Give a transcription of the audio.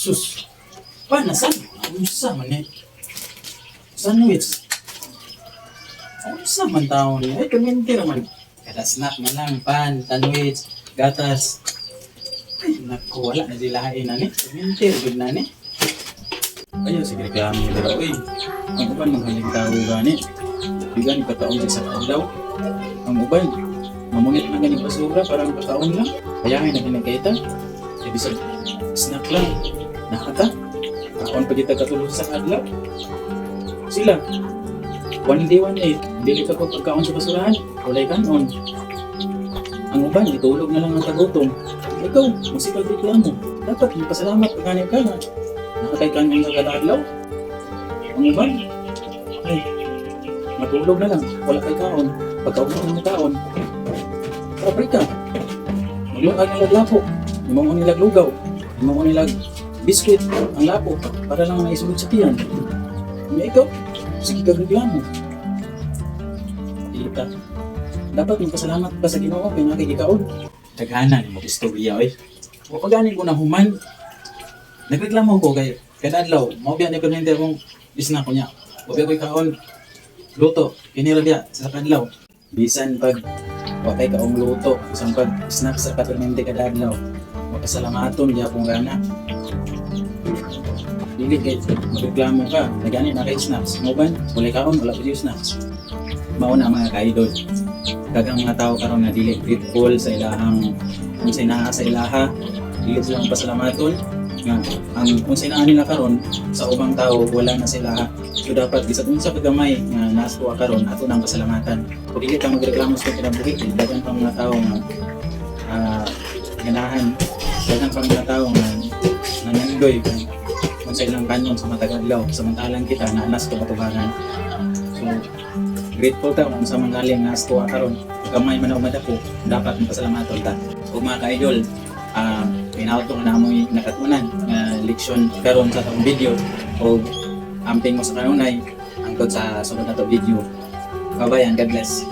Sus, panasan? Unsa man eh? Sandwich. Unsa man taon eh? Ay, kaminti naman. Kada snack man lang, pan, sandwich, gatas. Ay, naku, wala na dilain na ni. Kaminti, good na ni. Ayaw, sige reklamo nila. Uy, ang uban maghaling tao gani. Di gani kataon sa adlaw. Ang uban, mamunit na gani basura, parang kataon lang. Kaya nga naginagkaita. E bisag, snack lang. Nakata, kaon pa kita katulog sa adlaw. Sila, one day, dili ka ko pagkaon sa basurahan. Walay kanon. Ang uban, itulog na lang ang tagutom. Ikaw, masipag reklamo. Dapat magpasalamat pag ganyan ka na. Nakatay ka ng kadadlaw. Ang iba, ay, matulog na lang. Wala kay kaon. Pagkaon ng kaon, kapag ka. Maglungag nilag lapo. Imong nilag lugaw. Imong nilag biskuit. Ang lapo. Para lang naisulod sa tiyan. May ikaw, sige ka reklamo. Dili ka. Dapat magpasalamat ka sa Ginoo kay nakikikaon. Tagahanan mo istorya oy. O paganin ko na human. Nagreklamo ko kay kadadlaw, mao biya ni kuryente akong isna ko niya. O biya ko kaon luto, kinira biya sa kadlaw. Bisan pag wakay kaong luto, isang pag snack sa kuryente kadadlaw. Makasalamaton biya kung gana. Dili kay magreklamo ka, nagani na kay snacks. Mo ban, wala kaon, wala ko snacks. Mao na mga ka-idol. Daghang mga tao karon nga dili grateful sa ilahang unsay naa sa ilaha, dili sila pasalamaton nga ang unsay naa nila karon sa ubang tao wala na sila. So dapat bisag unsa kagamay nga nastuwa karon ato nang pasalamatan. Kung dili ka magreklamo sa kinabuhi, daghang pang mga tao nga ganahan, daghang pang mga tao nga nanandoy kung sa ilang kanon sa matagal adlaw samantalang kita naanas ka katubangan. So grateful ta kung sa mga galing nga tuwa karon. Gamay man o madako, dapat magpasalamaton ta. Kung mga ka-idol, pinauto na namoy nakatunan nga leksyon karon sa atong video o amping mo sa kanunay angkod sa sunod na to video. Kabayan, God bless.